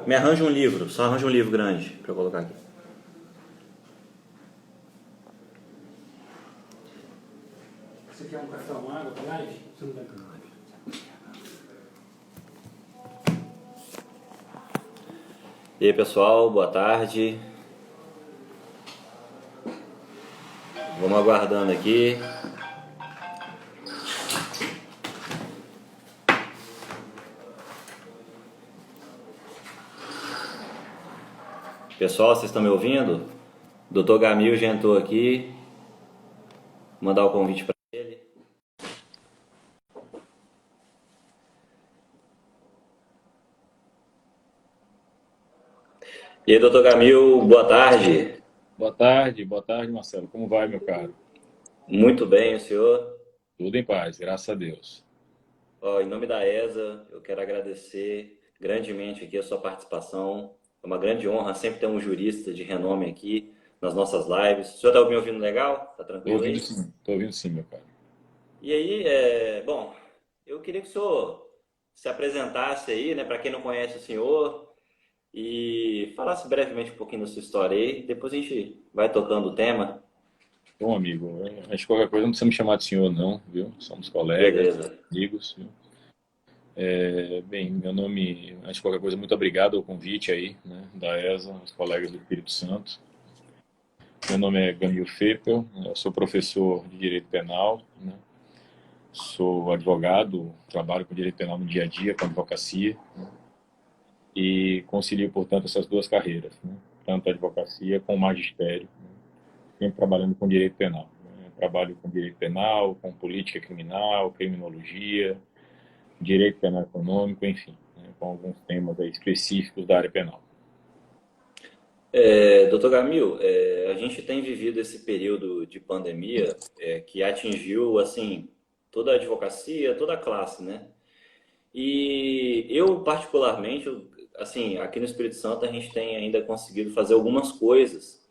Me arranja um livro, só arranja um livro grande para eu colocar aqui. Você quer um café ou uma água para live? Você não vai para live. E aí, pessoal, boa tarde. Vamos aguardando aqui. Pessoal, vocês estão me ouvindo? Dr. Gamil já entrou aqui. Vou mandar o convite para ele. E aí, Dr. Gamil, boa tarde. Boa tarde, Marcelo. Como vai, meu caro? Muito bem, o senhor? Tudo em paz, graças a Deus. Em nome da ESA, eu quero agradecer grandemente aqui a sua participação. É uma grande honra sempre ter um jurista de renome aqui nas nossas lives. O senhor está me ouvindo legal? Está tranquilo aí? Estou ouvindo sim, meu caro. E aí, eu queria que o senhor se apresentasse aí, né, para quem não conhece o senhor, e falasse brevemente um pouquinho da sua história aí. Depois a gente vai tocando o tema. Bom, amigo, antes de qualquer coisa, não precisa me chamar de senhor, não, viu? Somos colegas, Beleza. amigos, viu? Bem, meu nome, antes de qualquer coisa, muito obrigado ao convite aí, né, da ESA, os colegas do Espírito Santo. Meu nome é Gamil Feppel, eu sou professor de Direito Penal, né? Sou advogado, trabalho com Direito Penal no dia a dia, com advocacia, né? E concilio, portanto, essas duas carreiras, né? Tanto a advocacia como o magistério, né? Sempre trabalhando com direito penal, né? Trabalho com direito penal, com política criminal, criminologia, direito penal econômico, enfim, né? Com alguns temas aí específicos da área penal. Doutor Gamil, a gente tem vivido esse período de pandemia que atingiu, assim, toda a advocacia, toda a classe, né? E eu, particularmente, assim, aqui no Espírito Santo a gente tem ainda conseguido fazer algumas coisas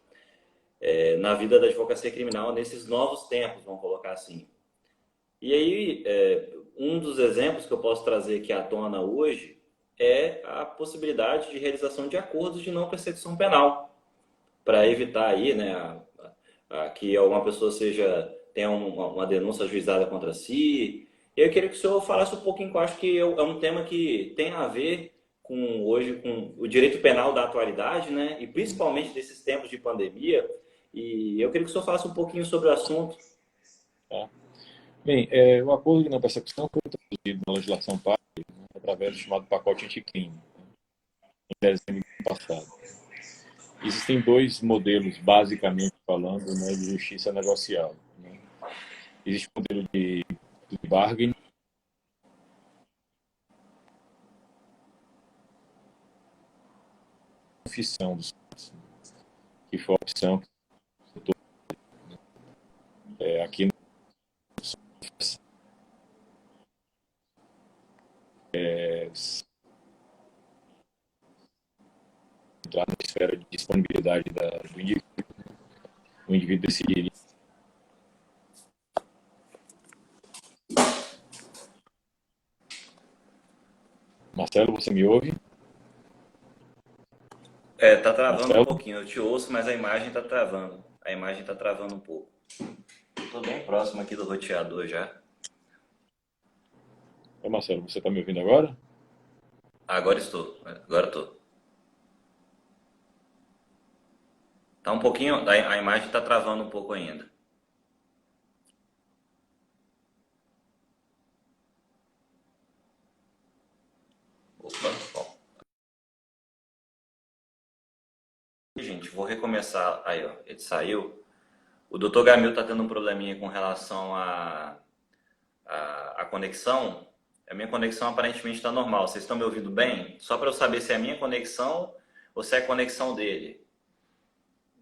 na vida da advocacia criminal nesses novos tempos, vamos colocar assim. E aí, um dos exemplos que eu posso trazer aqui à tona hoje é a possibilidade de realização de acordos de não persecução penal, para evitar aí, né, que alguma pessoa tenha uma denúncia ajuizada contra si. Eu queria que o senhor falasse um pouquinho, que eu acho que é um tema que tem a ver com o direito penal da atualidade, né, e principalmente desses tempos de pandemia. E eu queria que o senhor falasse um pouquinho sobre o assunto. Tá? Bem, o acordo de não persecução foi introduzido na legislação pátria, né, através do chamado pacote anticrime, né, em dezembro do ano passado. Existem dois modelos, basicamente falando, né, de justiça negocial, né? Existe o modelo de bargaining, confissão dos fatos, que foi a opção que aqui entrar na esfera de disponibilidade do indivíduo. O indivíduo decidiria. Marcelo, você me ouve? Tá travando Marcelo? um pouquinho, eu te ouço, mas a imagem tá travando. A imagem tá travando um pouco. Estou bem próximo aqui do roteador já. Marcelo, você está me ouvindo agora? Agora estou. Tá um pouquinho, a imagem está travando um pouco ainda. Opa, bom. Gente, vou recomeçar. Aí, ó, ele saiu. O Dr. Gamil está tendo um probleminha com relação à conexão. A minha conexão aparentemente está normal. Vocês estão me ouvindo bem? Só para eu saber se é a minha conexão ou se é a conexão dele.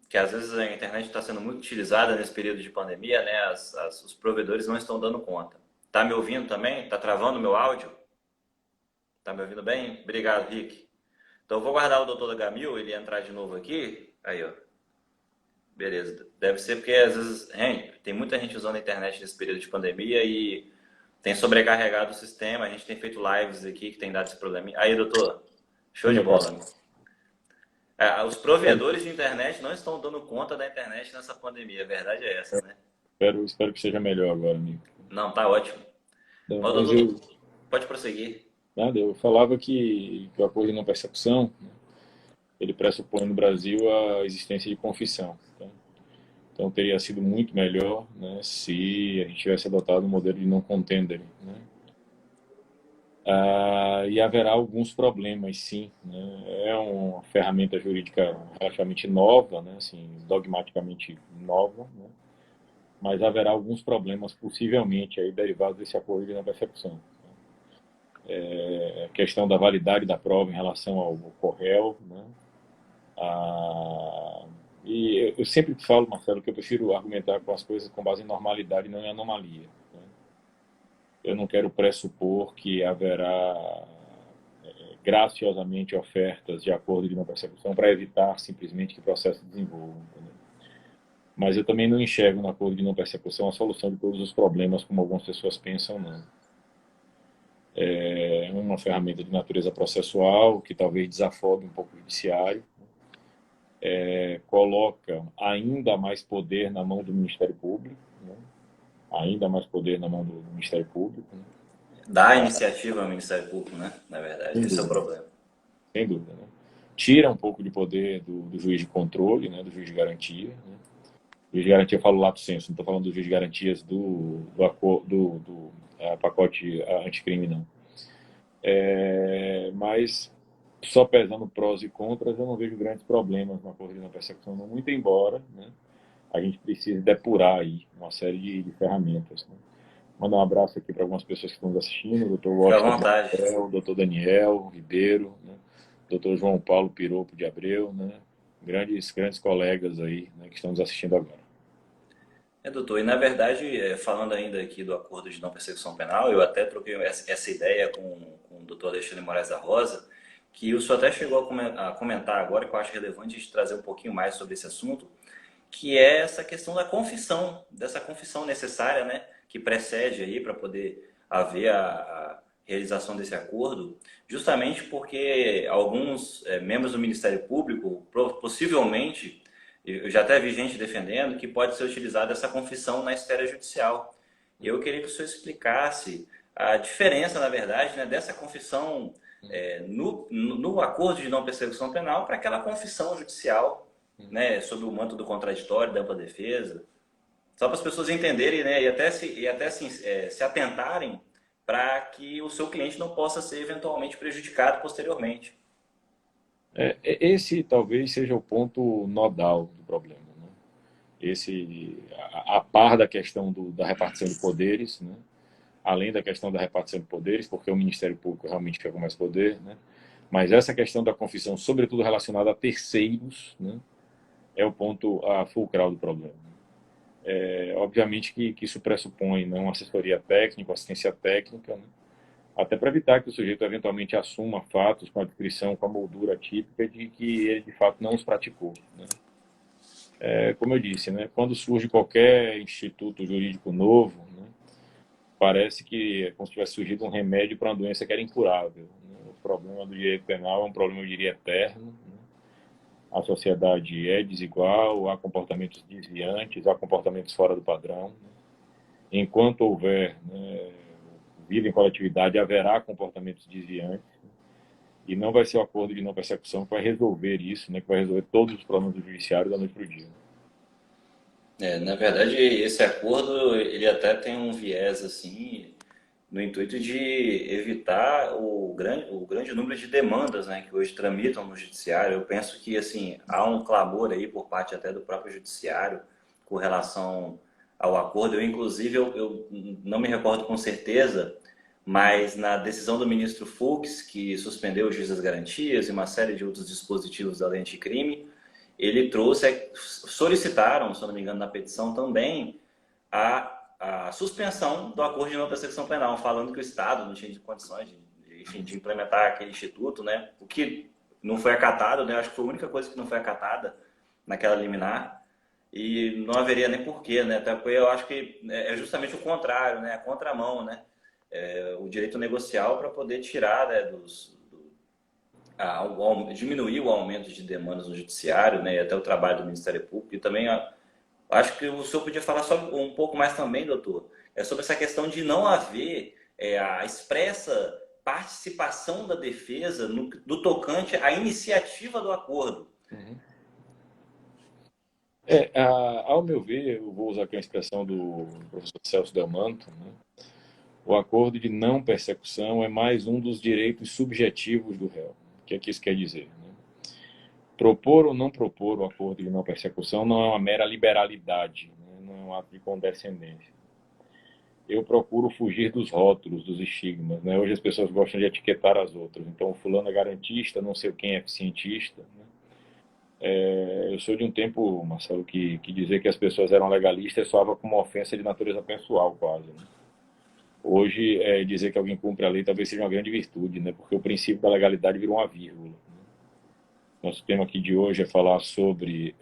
Que às vezes a internet está sendo muito utilizada nesse período de pandemia, né? Os provedores não estão dando conta. Tá me ouvindo também? Tá travando o meu áudio? Tá me ouvindo bem? Obrigado, Rick. Então eu vou guardar o Dr. Gamil, ele entrar de novo aqui. Aí, ó. Beleza. Deve ser porque às vezes, tem muita gente usando a internet nesse período de pandemia e tem sobrecarregado o sistema. A gente tem feito lives aqui que tem dado esse problema. Aí, doutor, show de bola. Os provedores de internet não estão dando conta da internet nessa pandemia, a verdade é essa, né? Espero que seja melhor agora, amigo. Não, tá ótimo. Não, Ó, mas doutor, pode prosseguir. eu falava que o acordo de não persecução, ele pressupõe no Brasil a existência de confissão. Tá? Então teria sido muito melhor, né, se a gente tivesse adotado um modelo de não contendere, né? E haverá alguns problemas, sim, né? É uma ferramenta jurídica relativamente nova, né, assim, dogmaticamente nova, né? Mas haverá alguns problemas possivelmente aí derivados desse acordo de não persecução. A questão da validade da prova em relação ao corréu, né? Ah, e eu sempre falo, Marcelo, que eu prefiro argumentar com as coisas com base em normalidade e não em anomalia, né? Eu não quero pressupor que haverá graciosamente ofertas de acordo de não persecução para evitar simplesmente que o processo se desenvolva. Entendeu? Mas eu também não enxergo no acordo de não persecução a solução de todos os problemas, como algumas pessoas pensam, não. É uma ferramenta de natureza processual que talvez desafogue um pouco o judiciário, coloca ainda mais poder na mão do Ministério Público, né? Ainda mais poder na mão do Ministério Público, né? Dá iniciativa ao Ministério Público, né? Na verdade, Sem esse é o dúvida, problema. sem dúvida, né? Tira um pouco de poder do juiz de controle, né? Do juiz de garantia, né? Juiz de garantia, eu falo lato sensu, não estou falando do juiz de garantias do pacote anticrime, não. Mas, só pesando prós e contras, eu não vejo grandes problemas na corrida na persecução, não, muito embora, né, a gente precise depurar aí uma série de ferramentas. Né. Mandar um abraço aqui para algumas pessoas que estão nos assistindo, o doutor Fica à Washington de vontade. Abreu, o doutor Daniel Ribeiro, né, o doutor João Paulo Piropo de Abreu, né, grandes colegas aí, né, que estão nos assistindo agora. Doutor, e na verdade, falando ainda aqui do acordo de não persecução penal, eu até troquei essa ideia com o doutor Alexandre Moraes da Rosa, que o senhor até chegou a comentar agora, que eu acho relevante a gente trazer um pouquinho mais sobre esse assunto, que é essa questão da confissão, dessa confissão necessária, né, que precede aí para poder haver a realização desse acordo, justamente porque alguns membros do Ministério Público possivelmente, eu já até vi gente defendendo que pode ser utilizada essa confissão na esfera judicial. E eu queria que o senhor explicasse a diferença, na verdade, né, dessa confissão no acordo de não persecução penal para aquela confissão judicial, né, sob o manto do contraditório, da ampla defesa, só para as pessoas entenderem, né, se atentarem para que o seu cliente não possa ser eventualmente prejudicado posteriormente. Esse talvez seja o ponto nodal do problema, né? A par da questão da repartição de poderes, né? Além da questão da repartição de poderes, porque o Ministério Público realmente fica com mais poder, né? Mas essa questão da confissão, sobretudo relacionada a terceiros, né? É o ponto fulcral do problema. Obviamente que isso pressupõe, né, uma assessoria técnica, assistência técnica, né? Até para evitar que o sujeito eventualmente assuma fatos com a descrição, com a moldura típica de que ele de fato não os praticou, né? Como eu disse, né, quando surge qualquer instituto jurídico novo, né, parece que é como se tivesse surgido um remédio para uma doença que era incurável, né? O problema do direito penal é um problema, eu diria, eterno, né? A sociedade é desigual, há comportamentos desviantes, há comportamentos fora do padrão, né? Enquanto houver, né, vida em coletividade, haverá comportamentos desviantes, né? E não vai ser o acordo de não persecução que vai resolver isso, né, que vai resolver todos os problemas do judiciário da noite para o dia. Na verdade, esse acordo ele até tem um viés assim, no intuito de evitar o grande número de demandas, né, que hoje tramitam no judiciário. Eu penso que assim há um clamor aí por parte até do próprio judiciário com relação ao acordo. Eu não me recordo com certeza, mas na decisão do ministro Fux, que suspendeu o juiz das garantias e uma série de outros dispositivos da lei anticrime, ele trouxe, solicitaram, se não me engano, na petição também, a suspensão do acordo de não persecução penal, falando que o Estado não tinha condições enfim, de implementar aquele instituto, né? O que não foi acatado, né? Acho que foi a única coisa que não foi acatada naquela liminar, e não haveria nem porquê, né? Até porque eu acho que é justamente o contrário, né? A contramão, né? O direito negocial para poder tirar, né, diminuir o aumento de demandas no judiciário, né, e até o trabalho do Ministério Público. E também acho que o senhor podia falar só um pouco mais também, doutor, sobre essa questão de não haver a expressa participação da defesa no tocante à iniciativa do acordo. Uhum. Ao meu ver, eu vou usar aqui a expressão do professor Celso Delmanto, né? O acordo de não persecução é mais um dos direitos subjetivos do réu. O que é que isso quer dizer? Né? Propor ou não propor o acordo de não persecução não é uma mera liberalidade, né? Não é um ato de condescendência. Eu procuro fugir dos rótulos, dos estigmas. Né? Hoje as pessoas gostam de etiquetar as outras. Então, fulano é garantista, não sei quem é eficientista. Né? Eu sou de um tempo, Marcelo, que dizer que as pessoas eram legalistas soava como uma ofensa de natureza pessoal, quase. Né? Hoje, dizer que alguém cumpre a lei talvez seja uma grande virtude, né? Porque o princípio da legalidade virou uma vírgula. Nosso tema aqui de hoje é falar sobre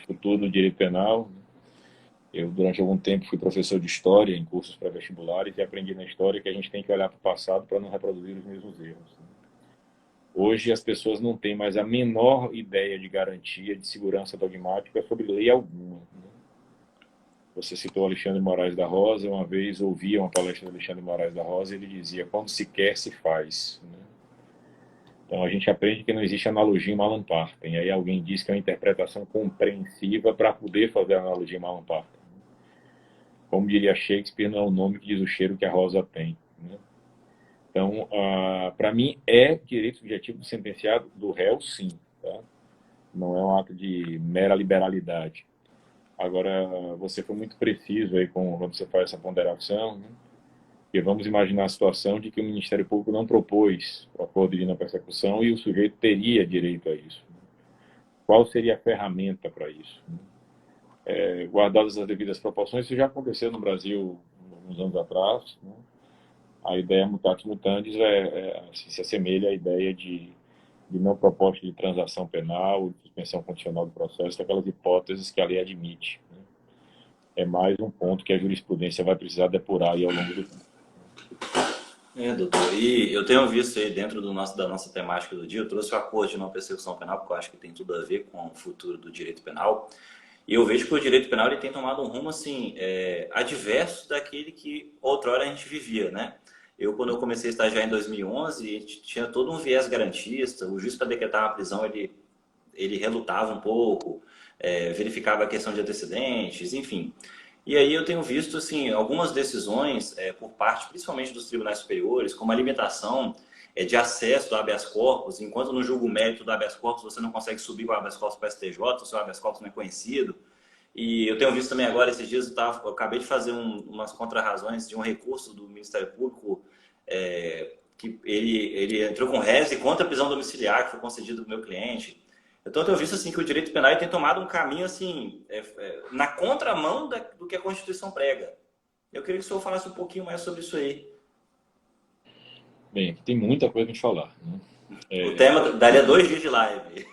futuro do direito penal. Eu, durante algum tempo, fui professor de história em cursos pré-vestibulares e aprendi na história que a gente tem que olhar para o passado para não reproduzir os mesmos erros. Hoje, as pessoas não têm mais a menor ideia de garantia, de segurança dogmática sobre lei alguma. Você citou Alexandre de Moraes da Rosa. Uma vez ouvi uma palestra do Alexandre de Moraes da Rosa e ele dizia: quando se quer, se faz. Então, a gente aprende que não existe analogia em Malan Partem. Aí alguém diz que é uma interpretação compreensiva para poder fazer a analogia em Malan Partem. Como diria Shakespeare, não é o nome que diz o cheiro que a rosa tem. Né? Então, para mim, é direito subjetivo do sentenciado do réu, sim. Tá? Não é um ato de mera liberalidade. Agora, você foi muito preciso aí quando você faz essa ponderação, né? E vamos imaginar a situação de que o Ministério Público não propôs o acordo de não persecução e o sujeito teria direito a isso. Qual seria a ferramenta para isso? Guardadas as devidas proporções, isso já aconteceu no Brasil alguns anos atrás. Né? A ideia mutatis mutandis se assemelha à ideia de não proposta de transação penal, de suspensão condicional do processo, aquelas hipóteses que a lei admite. Né? É mais um ponto que a jurisprudência vai precisar depurar aí ao longo do tempo. Doutor, e eu tenho visto aí dentro da nossa temática do dia, eu trouxe o acordo de não persecução penal, porque eu acho que tem tudo a ver com o futuro do direito penal. E eu vejo que o direito penal ele tem tomado um rumo assim, adverso daquele que outrora a gente vivia, né? Quando eu comecei a estagiar em 2011, tinha todo um viés garantista, o juiz para decretar uma prisão, ele relutava um pouco, verificava a questão de antecedentes, enfim. E aí eu tenho visto assim, algumas decisões por parte, principalmente dos tribunais superiores, como a limitação de acesso do habeas corpus, enquanto no julgo mérito do habeas corpus você não consegue subir o habeas corpus para o STJ, o seu habeas corpus não é conhecido. E eu tenho visto também agora, esses dias, eu acabei de fazer umas contrarrazões de um recurso do Ministério Público que ele entrou com reze contra a prisão domiciliar que foi concedida do meu cliente. Então, eu tenho visto assim, que o direito penal tem tomado um caminho assim, na contramão do que a Constituição prega. Eu queria que o senhor falasse um pouquinho mais sobre isso aí. Bem, aqui tem muita coisa para gente falar. Né? O tema daria 2 dias de live.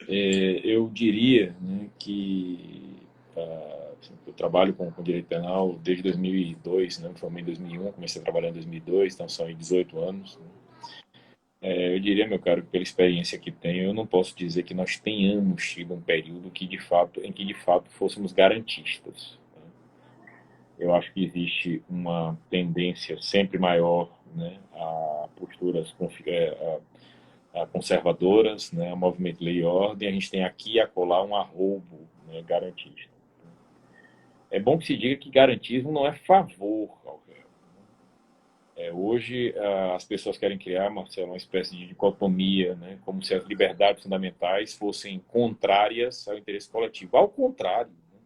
Eu diria, né, que eu trabalho com direito penal desde 2002, né, me formei em 2001, comecei a trabalhar em 2002, então são 18 anos. Né? Eu diria, meu caro, que pela experiência que tenho, eu não posso dizer que nós tenhamos tido um período em que de fato fôssemos garantistas. Né? Eu acho que existe uma tendência sempre maior, né, a posturas conservadoras, né, a movimento lei e ordem. A gente tem aqui e acolá um arroubo, né, garantista. É bom que se diga que garantismo não é favor ao réu. Hoje as pessoas querem criar, Marcelo, uma espécie de dicotomia, né, como se as liberdades fundamentais fossem contrárias ao interesse coletivo. Ao contrário, né,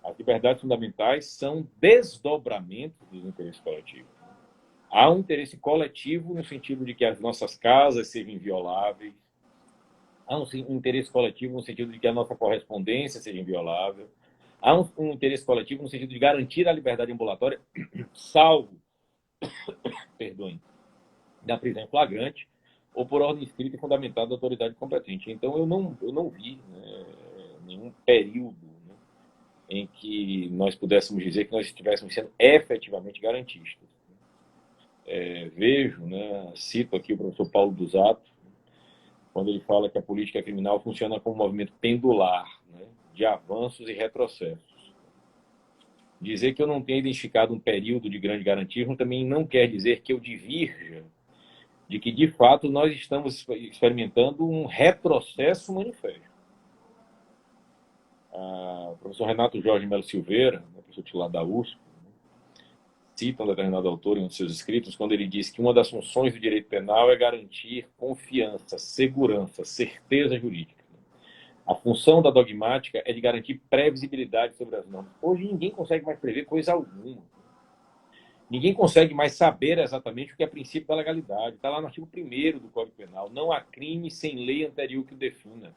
as liberdades fundamentais são desdobramentos dos interesses coletivos. Há um interesse coletivo no sentido de que as nossas casas sejam invioláveis. Há um interesse coletivo no sentido de que a nossa correspondência seja inviolável. Há um interesse coletivo no sentido de garantir a liberdade ambulatória, salvo, perdoem, da prisão em flagrante ou por ordem escrita e fundamentada da autoridade competente. Então, eu não vi, né, nenhum período, né, em que nós pudéssemos dizer que nós estivéssemos sendo efetivamente garantistas. vejo, né, cito aqui o professor Paulo Busato, quando ele fala que a política criminal funciona como um movimento pendular, né, de avanços e retrocessos. Dizer que eu não tenho identificado um período de grande garantismo também não quer dizer que eu divirja de que, de fato, nós estamos experimentando um retrocesso manifesto. O professor Renato Jorge Melo Silveira, professor titular da USP, cita um determinado autor em um de seus escritos, quando ele diz que uma das funções do direito penal é garantir confiança, segurança, certeza jurídica. A função da dogmática é de garantir previsibilidade sobre as normas. Hoje ninguém consegue mais prever coisa alguma. Ninguém consegue mais saber exatamente o que é princípio da legalidade. Está lá no artigo 1º do Código Penal. Não há crime sem lei anterior que o defina.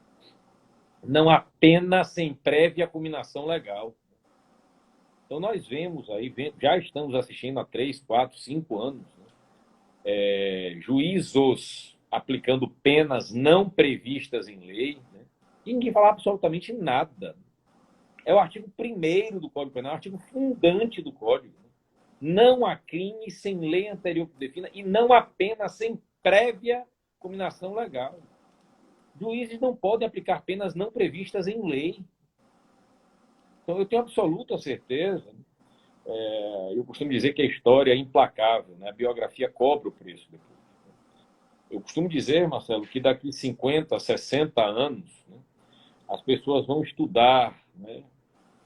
Não há pena sem prévia cominação legal. Então nós vemos aí, já estamos assistindo há 3, 4, 5 anos, né, juízos aplicando penas não previstas em lei, né, e ninguém fala absolutamente nada. É o artigo 1º do Código Penal, o artigo fundante do Código. Não há crime sem lei anterior que defina e não há pena sem prévia cominação legal. Juízes não podem aplicar penas não previstas em lei. Então, eu tenho absoluta certeza, eu costumo dizer que a história é implacável, né? A biografia cobra o preço depois. Eu costumo dizer, Marcelo, que daqui 50, 60 anos, né, as pessoas vão estudar, né,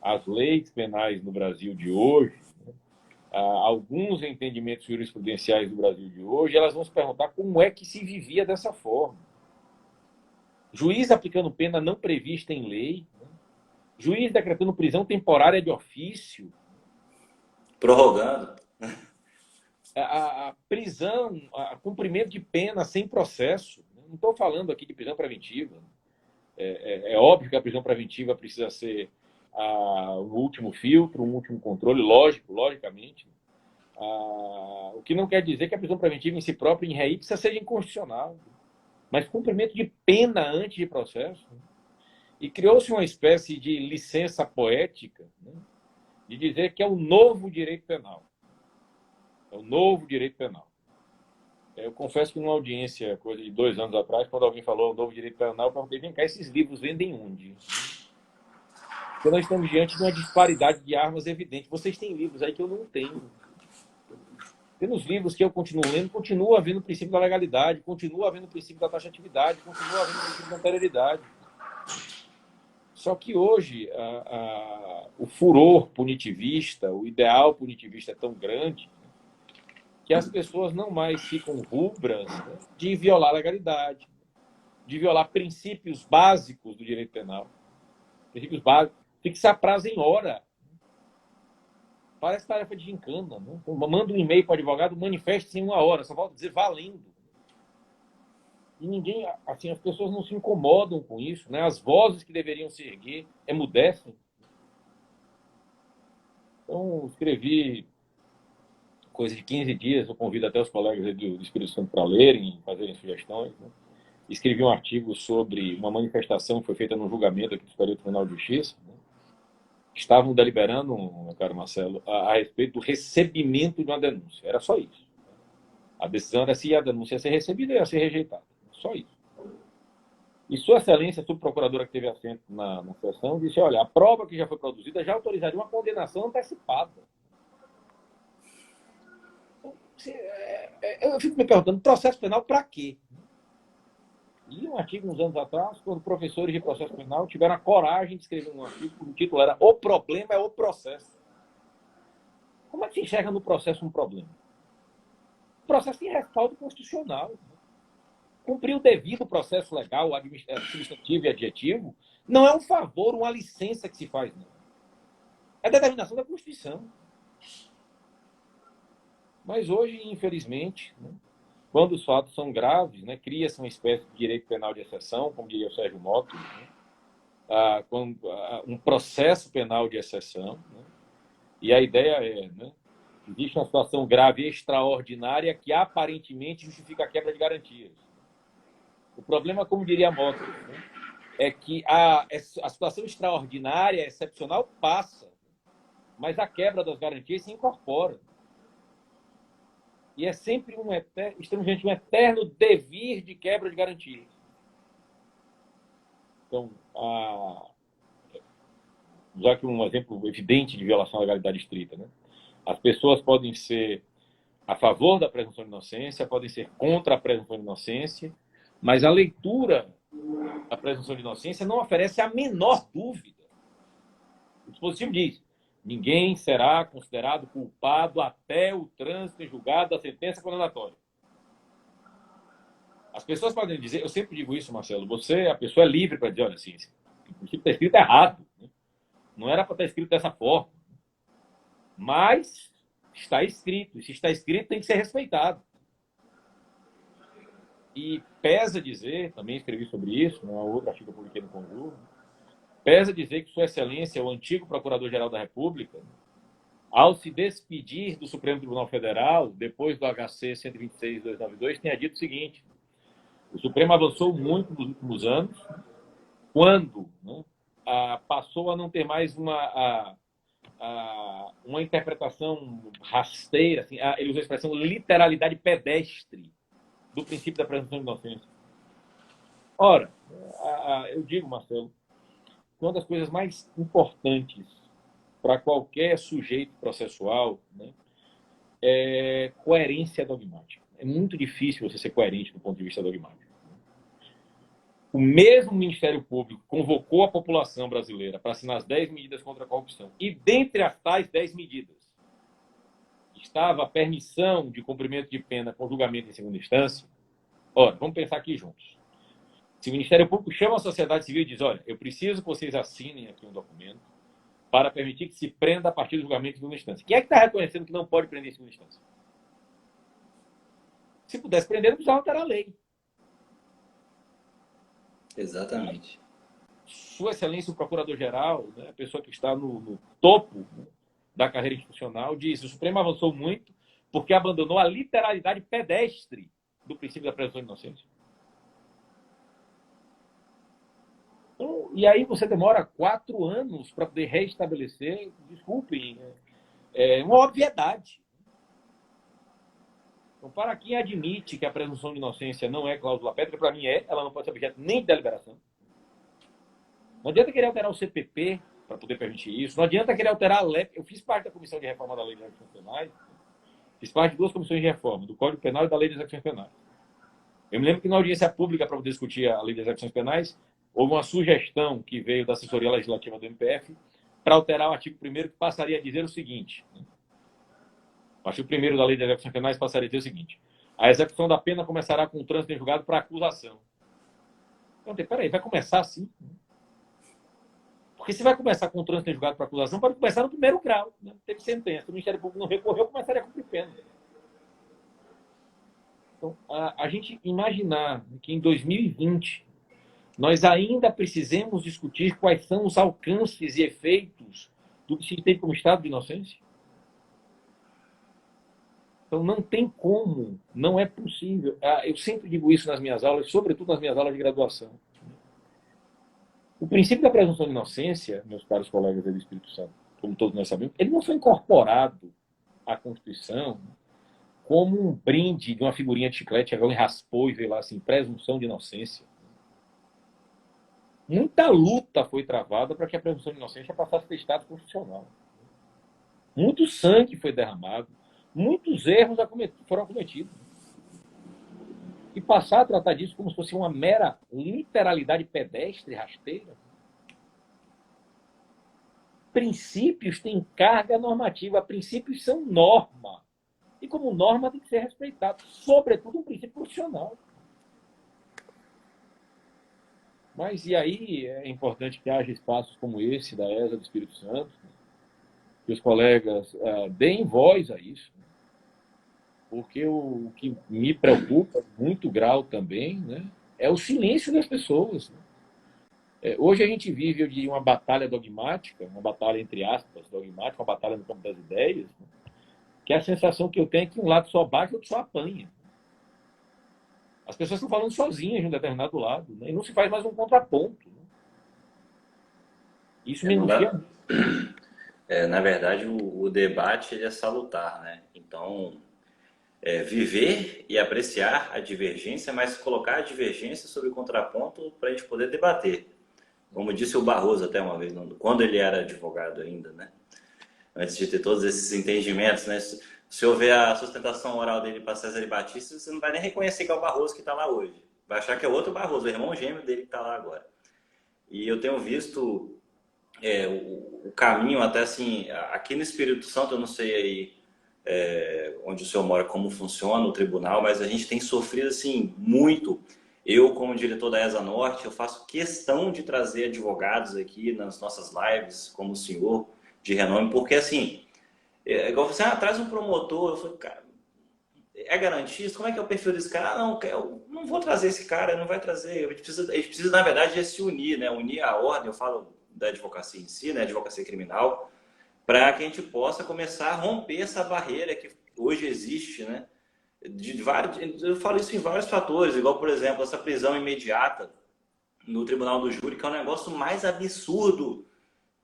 as leis penais no Brasil de hoje, né, alguns entendimentos jurisprudenciais do Brasil de hoje, elas vão se perguntar como é que se vivia dessa forma. Juiz aplicando pena não prevista em lei, né? Juiz decretando prisão temporária de ofício. Prorrogando. A prisão, cumprimento de pena sem processo. Não estou falando aqui de prisão preventiva. É óbvio que a prisão preventiva precisa ser um último filtro, um último controle, logicamente. O que não quer dizer que a prisão preventiva em si própria, em rei, precisa ser inconstitucional. Mas cumprimento de pena antes de processo. E criou-se uma espécie de licença poética, né, de dizer que é o novo direito penal. É o novo direito penal. Eu confesso que numa audiência, coisa de 2 anos atrás, quando alguém falou o novo direito penal, eu perguntei, vem cá, esses livros vendem onde? Porque nós estamos diante de uma disparidade de armas evidente. Vocês têm livros aí que eu não tenho. E nos livros que eu continuo lendo, continua havendo o princípio da legalidade, continua havendo o princípio da taxatividade, continua havendo o princípio da anterioridade. Só que hoje o furor punitivista, o ideal punitivista é tão grande que as pessoas não mais ficam rubras, né, de violar a legalidade, de violar princípios básicos do direito penal. Princípios básicos. Fixar prazo em hora. Parece tarefa de gincana. Né? Manda um e-mail para o advogado, manifeste-se em 1 hora, só volta a dizer valendo. E ninguém, assim, as pessoas não se incomodam com isso, né? As vozes que deveriam se erguer emudecem. Então, escrevi coisa de 15 dias, eu convido até os colegas do Espírito Santo para lerem, fazerem sugestões, né? Escrevi um artigo sobre uma manifestação que foi feita no julgamento aqui do Superior Tribunal de Justiça, né? Estavam deliberando, meu caro Marcelo, a respeito do recebimento de uma denúncia. Era só isso. A decisão era se a denúncia ia ser recebida ou ia ser rejeitada. Só isso. E Sua Excelência, a subprocuradora que teve assento na sessão, disse, olha, a prova que já foi produzida já autorizaria uma condenação antecipada. Então, eu fico me perguntando, processo penal para quê? E um artigo, uns anos atrás, quando professores de processo penal tiveram a coragem de escrever um artigo, o título era O Problema é o Processo. Como é que se enxerga no processo um problema? O processo tem respaldo constitucional. Cumprir o devido processo legal, administrativo e adjetivo, não é um favor, uma licença que se faz, não. É determinação da Constituição. Mas hoje, infelizmente, né, quando os fatos são graves, né, cria-se uma espécie de direito penal de exceção, como diria o Sérgio Motto, né, um processo penal de exceção. Né, e a ideia é, né, existe uma situação grave e extraordinária que aparentemente justifica a quebra de garantias. O problema, como diria Motto, né, é que a situação extraordinária, excepcional, passa, mas a quebra das garantias se incorpora. E é sempre estamos diante de um eterno devir de quebra de garantias. Então, já que um exemplo evidente de violação à legalidade estrita, né? As pessoas podem ser a favor da presunção de inocência, podem ser contra a presunção de inocência, mas a leitura da presunção de inocência não oferece a menor dúvida. O dispositivo diz: ninguém será considerado culpado até o trânsito em julgado da sentença condenatória. As pessoas podem dizer, eu sempre digo isso, Marcelo, a pessoa é livre para dizer, olha, assim, o princípio está escrito errado, né? Não era para estar escrito dessa forma. Mas está escrito, e se está escrito tem que ser respeitado. E pesa dizer, também escrevi sobre isso, numa outra artigo que eu publiquei no Conjuro, pesa dizer que Sua Excelência, o antigo Procurador-Geral da República, ao se despedir do Supremo Tribunal Federal, depois do HC 126.292, tenha dito o seguinte: o Supremo avançou muito nos últimos anos, quando, né, passou a não ter mais uma interpretação rasteira, assim, ele usa a expressão literalidade pedestre do princípio da presunção de inocência. Ora, eu digo, Marcelo, uma das coisas mais importantes para qualquer sujeito processual, né, é coerência dogmática. É muito difícil você ser coerente do ponto de vista dogmático. O mesmo Ministério Público convocou a população brasileira para assinar as 10 medidas contra a corrupção. E dentre as tais 10 medidas estava a permissão de cumprimento de pena com julgamento em segunda instância. Ora, vamos pensar aqui juntos. Se o Ministério Público chama a sociedade civil e diz: olha, eu preciso que vocês assinem aqui um documento para permitir que se prenda a partir do julgamento em segunda instância. Quem é que está reconhecendo que não pode prender em segunda instância? Se pudesse prender, não precisava alterar a lei. Exatamente. Sua Excelência, o Procurador-Geral, né, a pessoa que está no topo, né, da carreira institucional, diz: o Supremo avançou muito porque abandonou a literalidade pedestre do princípio da presunção de inocência. Então, e aí você demora 4 anos para poder reestabelecer, desculpem, uma obviedade. Então, para quem admite que a presunção de inocência não é cláusula pétrea, para mim ela não pode ser objeto nem de deliberação. Não adianta querer alterar o CPP para poder permitir isso, não adianta querer alterar a LEP. Eu fiz parte da Comissão de Reforma da Lei de Execuções Penais, fiz parte de 2 comissões de reforma, do Código Penal e da Lei de Execuções Penais. Eu me lembro que na audiência pública para poder discutir a Lei de Execuções Penais, houve uma sugestão que veio da assessoria legislativa do MPF para alterar o artigo 1º, que passaria a dizer o seguinte: o artigo 1º da Lei de Execuções Penais passaria a dizer o seguinte: a execução da pena começará com o trânsito em julgado para acusação. Então, peraí, vai começar assim? Porque se vai começar com o trânsito em julgado para acusação, pode começar no 1º grau. Né? Teve sentença, o Ministério Público não recorreu, começaria a cumprir pena. Então, a gente imaginar que em 2020 nós ainda precisemos discutir quais são os alcances e efeitos do que se tem como estado de inocência. Então, não tem como, não é possível. Eu sempre digo isso nas minhas aulas, sobretudo nas minhas aulas de graduação. O princípio da presunção de inocência, meus caros colegas do Espírito Santo, como todos nós sabemos, ele não foi incorporado à Constituição como um brinde de uma figurinha de chiclete, alguém raspou e veio lá assim, presunção de inocência. Muita luta foi travada para que a presunção de inocência passasse a ter estado constitucional. Muito sangue foi derramado, muitos erros foram cometidos. E passar a tratar disso como se fosse uma mera literalidade pedestre, rasteira. Princípios têm carga normativa, princípios são norma. E como norma tem que ser respeitado, sobretudo um princípio constitucional. Mas e aí é importante que haja espaços como esse da ESA do Espírito Santo, que os colegas deem voz a isso. Porque o que me preocupa, muito grau também, né, é o silêncio das pessoas. Né? Hoje a gente vive, eu diria, uma batalha dogmática, uma batalha entre aspas dogmática, uma batalha no campo das ideias, né, que a sensação que eu tenho é que um lado só bate e o outro só apanha. As pessoas estão falando sozinhas de um determinado lado, né, e não se faz mais um contraponto. Né? Isso me angustia. Na verdade, o debate ele é salutar, né? Então, viver e apreciar a divergência, mas colocar a divergência sobre o contraponto para a gente poder debater. Como disse o Barroso até uma vez, quando ele era advogado ainda, né? Antes de ter todos esses entendimentos, né? Se houver a sustentação oral dele para César e Batista, você não vai nem reconhecer que é o Barroso que está lá hoje. Vai achar que é outro Barroso, o irmão gêmeo dele que está lá agora. E eu tenho visto o caminho até assim, aqui no Espírito Santo, eu não sei aí onde o senhor mora, como funciona o tribunal, mas a gente tem sofrido assim muito. Eu, como diretor da ESA Norte, eu faço questão de trazer advogados aqui nas nossas lives, como o senhor, de renome, porque assim, igual você, traz um promotor, eu falei, cara, é garantista? Como é que é o perfil desse cara? Ah, não, eu não vou trazer esse cara, não vai trazer. A gente precisa, na verdade, se unir, né? Unir a ordem, eu falo da advocacia em si, né? Advocacia criminal, para que a gente possa começar a romper essa barreira que hoje existe, né? Eu falo isso em vários fatores, igual, por exemplo, essa prisão imediata no tribunal do júri, que é o negócio mais absurdo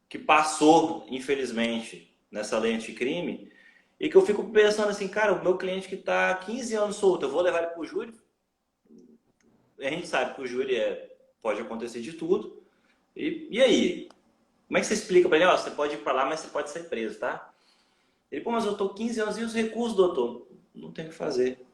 que passou, infelizmente, nessa lei anticrime, e que eu fico pensando assim, cara, o meu cliente que está há 15 anos solto, eu vou levar ele para o júri? A gente sabe que o júri pode acontecer de tudo. E aí? Como é que você explica para ele? Ó, você pode ir para lá, mas você pode ser preso, tá? Ele, pô, mas eu tô 15 anos e os recursos, doutor? Não tem o que fazer.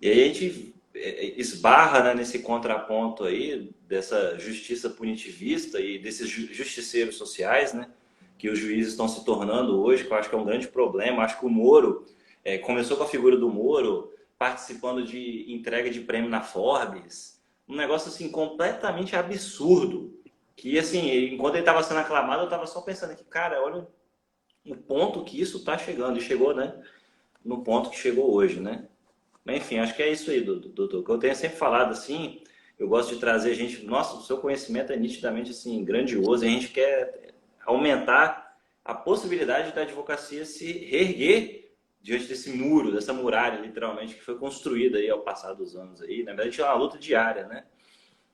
E aí a gente esbarra, né, nesse contraponto aí, dessa justiça punitivista e desses justiceiros sociais, né, que os juízes estão se tornando hoje, que eu acho que é um grande problema. Acho que o Moro começou com a figura do Moro participando de entrega de prêmio na Forbes, um negócio assim completamente absurdo, que assim, enquanto ele estava sendo aclamado, eu estava só pensando aqui, cara, olha o ponto que isso está chegando, e chegou, né, no ponto que chegou hoje, né? Mas, enfim, acho que é isso aí, doutor. O que eu tenho sempre falado assim, eu gosto de trazer gente. Nossa, o seu conhecimento é nitidamente assim, grandioso. E a gente quer aumentar a possibilidade da advocacia se reerguer diante desse muro, dessa muralha, literalmente, que foi construída aí ao passar dos anos aí. Na verdade, é uma luta diária, né?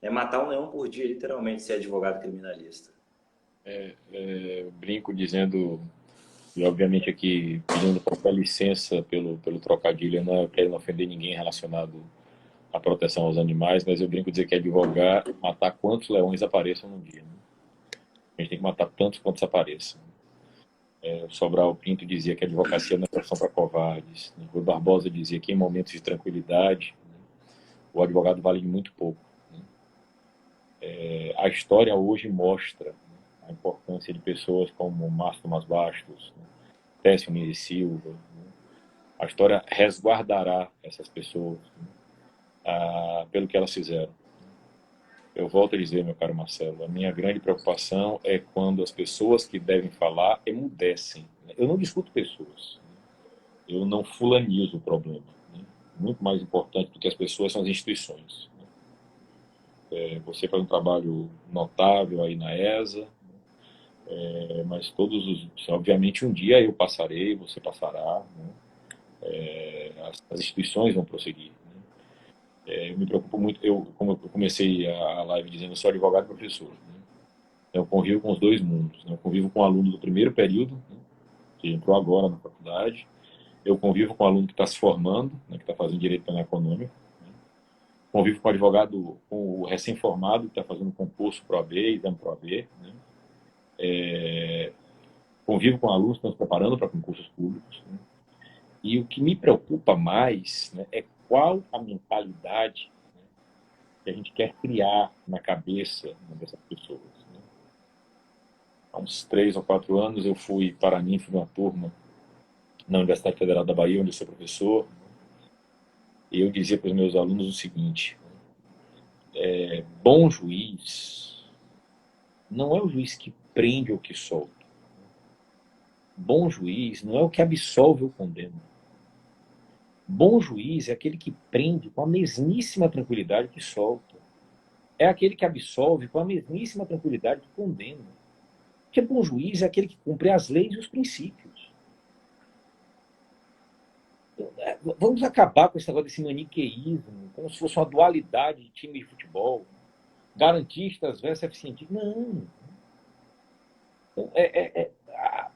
É matar um leão por dia, literalmente, ser advogado criminalista. Eu brinco dizendo, e obviamente aqui pedindo qualquer licença pelo trocadilho, eu não quero ofender ninguém relacionado à proteção aos animais, mas eu brinco dizer que advogar é matar quantos leões apareçam no dia, né? A gente tem que matar tantos quantos apareçam. O Sobral Pinto dizia que a advocacia não é profissão para covardes. Né? O Barbosa dizia que em momentos de tranquilidade, né, o advogado vale muito pouco. Né? A história hoje mostra, né, a importância de pessoas como Márcio Tomás Bastos, né, Técio Muniz Silva. Né? A história resguardará essas pessoas, né, pelo que elas fizeram. Eu volto a dizer, meu caro Marcelo, a minha grande preocupação é quando as pessoas que devem falar emudecem. Eu não discuto pessoas, eu não fulanizo o problema. Né? Muito mais importante do que as pessoas são as instituições. Você faz um trabalho notável aí na ESA, mas obviamente um dia eu passarei, você passará, né? As instituições vão prosseguir. Né? Eu me preocupo muito, como eu comecei a live dizendo, eu sou advogado e professor. Né? Eu convivo com os dois mundos. Né? Eu convivo com o aluno do primeiro período, né, que entrou agora na faculdade. Eu convivo com o aluno que está se formando, né, que está fazendo direito penal econômico. Né? Convivo com o advogado, com o recém-formado que está fazendo concurso para o AB, exame para o AB. Né? Convivo com alunos que estão se preparando para concursos públicos. Né? E o que me preocupa mais, né, é qual a mentalidade, né, que a gente quer criar na cabeça, né, dessas pessoas. Né? Há uns 3 ou 4 anos eu fui para mim, fui uma turma na Universidade Federal da Bahia, onde eu sou professor, e eu dizia para os meus alunos o seguinte: bom juiz não é o juiz que prende ou que solta. Bom juiz não é o que absolve ou condena. Bom juiz é aquele que prende com a mesmíssima tranquilidade que solta. É aquele que absolve com a mesmíssima tranquilidade que condena. Porque bom juiz é aquele que cumpre as leis e os princípios. Vamos acabar com esse negócio desse maniqueísmo, como se fosse uma dualidade de time de futebol. Garantistas versus eficientistas. Não.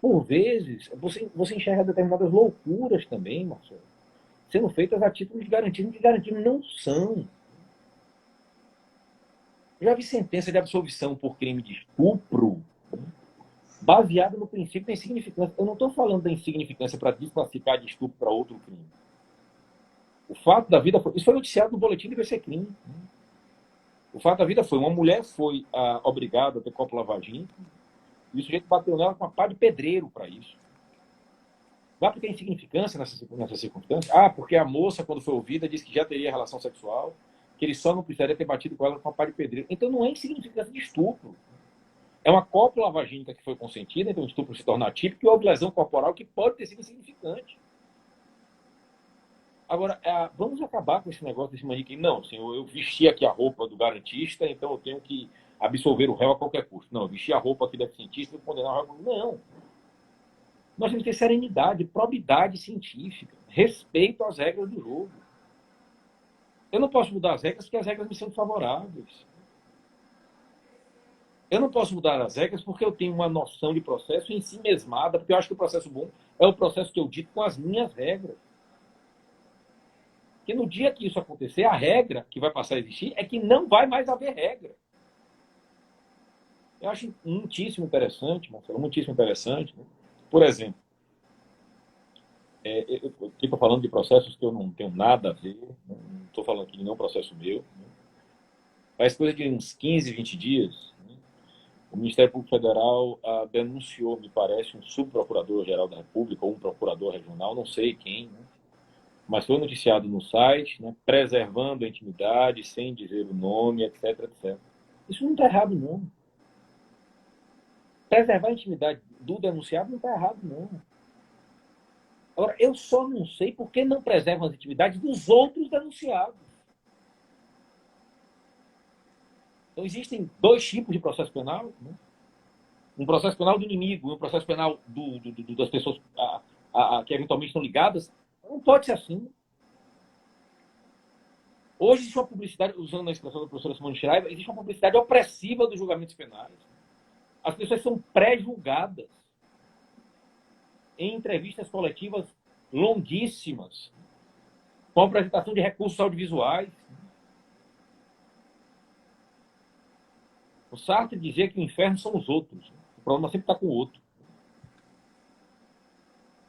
Por vezes, você enxerga determinadas loucuras também, Marcelo. sendo feitas a título de garantismo, que garantismo não são. Eu já vi sentença de absolvição por crime de estupro baseada no princípio da insignificância. Eu não estou falando da insignificância para desclassificar de estupro para outro crime. O fato da vida foi... Isso foi noticiado no boletim de IBC Crime. O fato da vida foi... Uma mulher foi obrigada a ter cópula vagina e o sujeito bateu nela com uma pá de pedreiro para isso. Não é porque tem insignificância nessa circunstância? Ah, porque a moça, quando foi ouvida, disse que já teria relação sexual, que ele só não precisaria ter batido com ela com uma pá de pedreiro. Então não é insignificância de estupro. É uma cópula vagínica que foi consentida, então o estupro se torna atípico, e houve lesão corporal que pode ter sido insignificante. Agora, vamos acabar com esse negócio desse maniquim. Não, assim, eu vesti aqui a roupa do garantista, então eu tenho que absolver o réu a qualquer custo. Não, eu vesti a roupa aqui da deficientista e condenar o réu. Não. Nós temos que ter serenidade, probidade científica, respeito às regras do jogo. Eu não posso mudar as regras porque as regras me são favoráveis. Eu não posso mudar as regras porque eu tenho uma noção de processo em si mesmada, porque eu acho que o processo bom é o processo que eu dito com as minhas regras. Que no dia que isso acontecer, a regra que vai passar a existir é que não vai mais haver regra. Eu acho muitíssimo interessante, Marcelo, muitíssimo interessante. Né? Por exemplo, eu estou falando de processos que eu não tenho nada a ver, não estou falando aqui de nenhum processo meu. Né? Faz coisa de uns 15, 20 dias, né? O Ministério Público Federal denunciou, me parece, um subprocurador-geral da República ou um procurador regional, não sei quem, né? Mas foi noticiado no site, né? Preservando a intimidade, sem dizer o nome, etc, etc. Isso não está errado, não. Preservar a intimidade do denunciado não está errado, não. Agora, eu só não sei por que não preservam as intimidades dos outros denunciados. Então, existem dois tipos de processo penal. Né? Um processo penal do inimigo e um processo penal das pessoas que eventualmente estão ligadas. Não pode ser assim. Hoje existe uma publicidade, usando a expressão da professora Simone Schreiber, existe uma publicidade opressiva dos julgamentos penais. As pessoas são pré-julgadas em entrevistas coletivas longuíssimas, com a apresentação de recursos audiovisuais. O Sartre dizia que o inferno são os outros. O problema sempre está com o outro.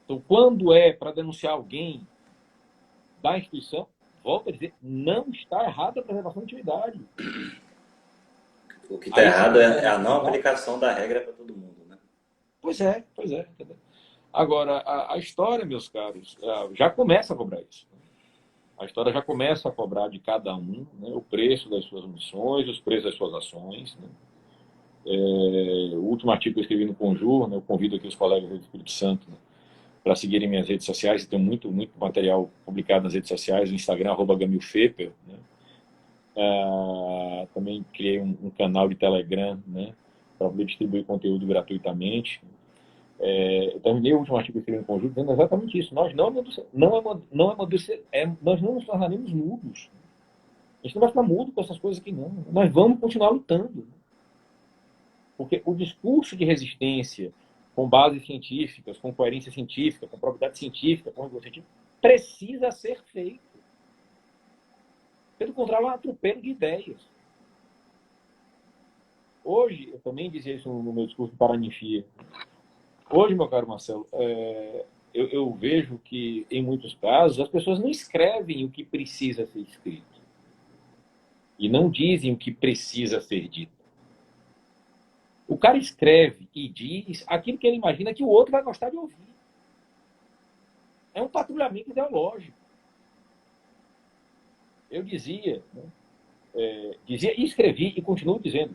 Então, quando é para denunciar alguém da instituição, volto a dizer, não está errada a preservação da intimidade. O que está errado é a não aplicação da regra para todo mundo, né? Pois é. Entendeu? Agora, a história, meus caros, já começa a cobrar isso. A história já começa a cobrar de cada um, né, o preço das suas omissões, os preços das suas ações. Né? O último artigo que eu escrevi no Conjur, né, eu convido aqui os colegas do Espírito Santo, né, para seguirem minhas redes sociais, tem muito material publicado nas redes sociais, no Instagram, @GamilFeper, né? Também criei um canal de Telegram, né, para poder distribuir conteúdo gratuitamente. Eu terminei o último artigo que eu escrevi no Conjunto dizendo exatamente isso. Nós nós não nos tornaremos mudos. A gente não vai ficar mudo com essas coisas aqui, não. Nós vamos continuar lutando. Porque o discurso de resistência com bases científicas, com coerência científica, com probidade científica, com rigor científico, precisa ser feito. Pelo contrário, é um atropelo de ideias. Hoje, eu também dizia isso no meu discurso de Paraninfia. Hoje, meu caro Marcelo, eu vejo que, em muitos casos, as pessoas não escrevem o que precisa ser escrito. E não dizem o que precisa ser dito. O cara escreve e diz aquilo que ele imagina que o outro vai gostar de ouvir. É um patrulhamento ideológico. Eu dizia e escrevi e continuo dizendo,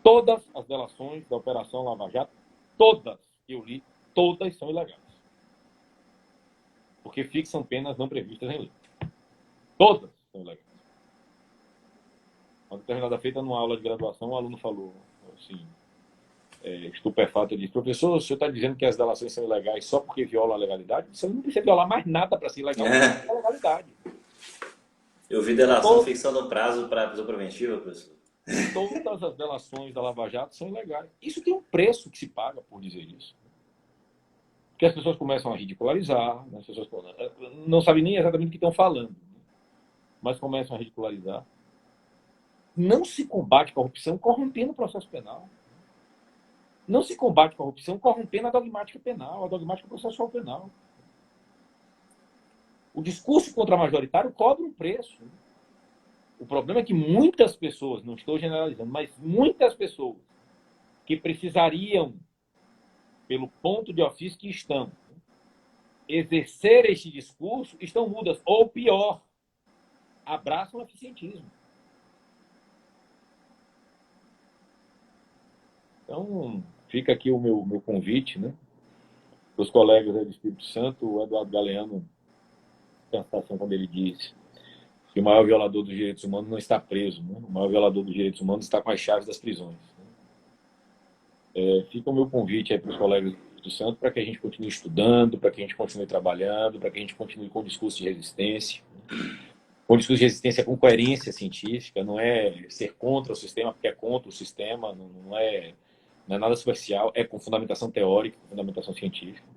todas as delações da Operação Lava Jato, todas que eu li, todas são ilegais. Porque fixam penas não previstas em lei. Todas são ilegais. Uma determinada feita numa aula de graduação, um aluno falou assim, estupefato, ele disse, professor, o senhor está dizendo que as delações são ilegais só porque viola a legalidade? Você não precisa violar mais nada para ser ilegal, a legalidade. Eu vi delação fixando o prazo para prisão preventiva, professor. Todas as delações da Lava Jato são ilegais. Isso tem um preço que se paga por dizer isso. que as pessoas começam a ridicularizar, né? As pessoas não sabem nem exatamente o que estão falando, né? Mas começam a ridicularizar. Não se combate corrupção corrompendo o processo penal. Não se combate corrupção corrompendo a dogmática penal, a dogmática processual penal. O discurso contra-majoritário cobra um preço. O problema é que muitas pessoas, não estou generalizando, mas muitas pessoas que precisariam, pelo ponto de ofício que estão, exercer este discurso, estão mudas. Ou pior, abraçam o eficientismo. Então, fica aqui o meu convite, né, para os colegas do Espírito Santo. O Eduardo Galeano tem uma citação quando ele diz que o maior violador dos direitos humanos não está preso, né? O maior violador dos direitos humanos está com as chaves das prisões. Fica o meu convite aí para os colegas do Espírito Santo para que a gente continue estudando, para que a gente continue trabalhando, para que a gente continue com o discurso de resistência. Com o discurso de resistência com coerência científica, não é ser contra o sistema porque é contra o sistema, não é nada superficial, é com fundamentação teórica, com fundamentação científica,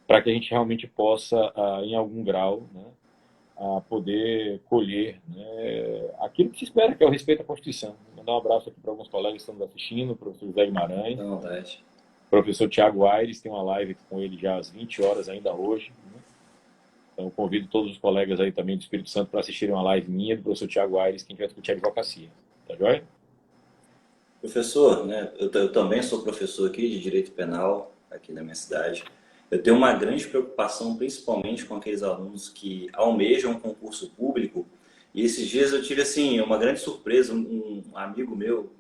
para que a gente realmente possa, em algum grau, né, poder colher, né, aquilo que se espera, que é o respeito à Constituição. Vou mandar um abraço aqui para alguns colegas que estão nos assistindo, o professor José Guimarães, Não, verdade. o professor Tiago Aires, tem uma live com ele já às 20 horas ainda hoje, né? Então, convido todos os colegas aí também do Espírito Santo para assistirem uma live minha do professor Tiago Aires, que a gente vai discutir advocacia. Tá joia? Professor, né, eu também sou professor aqui de Direito Penal, aqui na minha cidade. Eu tenho uma grande preocupação, principalmente com aqueles alunos que almejam um concurso público. E esses dias eu tive, assim, uma grande surpresa. Um amigo meu,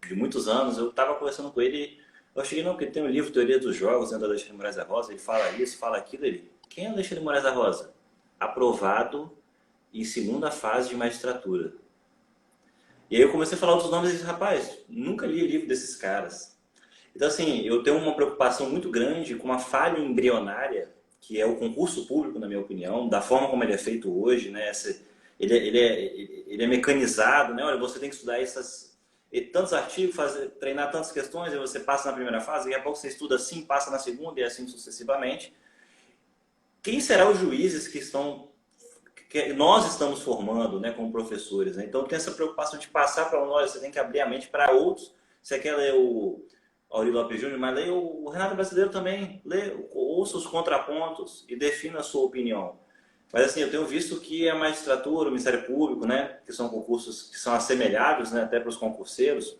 de muitos anos, eu estava conversando com ele. Eu cheguei, não, porque tem um livro, Teoria dos Jogos, dentro da Alexandre de Moraes da Rosa. Ele fala isso, fala aquilo. Ele, quem é Alexandre de Moraes da Rosa? Aprovado em segunda fase de magistratura. E aí eu comecei a falar outros nomes e disse, rapaz, nunca li o livro desses caras. Então, assim, eu tenho uma preocupação muito grande com uma falha embrionária, que é o concurso público, na minha opinião, da forma como ele é feito hoje, né? Ele é mecanizado, né? Olha, você tem que estudar tantos artigos, treinar tantas questões, e você passa na primeira fase, daqui a pouco você estuda assim, passa na segunda e assim sucessivamente. Quem serão os juízes que nós estamos formando, né, como professores, né? Então tem essa preocupação de passar para nós, você tem que abrir a mente para outros. Você quer ler o Aurélio Lopes Júnior, mas leia o Renato Brasileiro também, ouça os contrapontos e defina a sua opinião. Mas assim, eu tenho visto que a magistratura, o Ministério Público, né, que são concursos que são assemelhados, né, até para os concurseiros,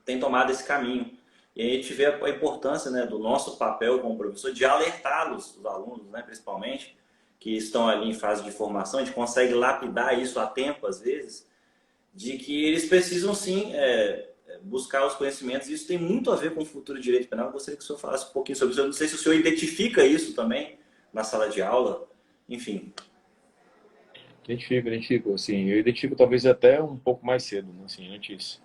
tem tomado esse caminho. E aí a gente vê a importância, né, do nosso papel como professor de alertá-los, os alunos, né, principalmente, que estão ali em fase de formação. A gente consegue lapidar isso a tempo, às vezes, de que eles precisam, sim, buscar os conhecimentos. Isso tem muito a ver com o futuro direito penal. Eu gostaria que o senhor falasse um pouquinho sobre isso. Eu não sei se o senhor identifica isso também na sala de aula. Enfim. Identifico. Assim, eu identifico talvez até um pouco mais cedo, né? Assim, antes,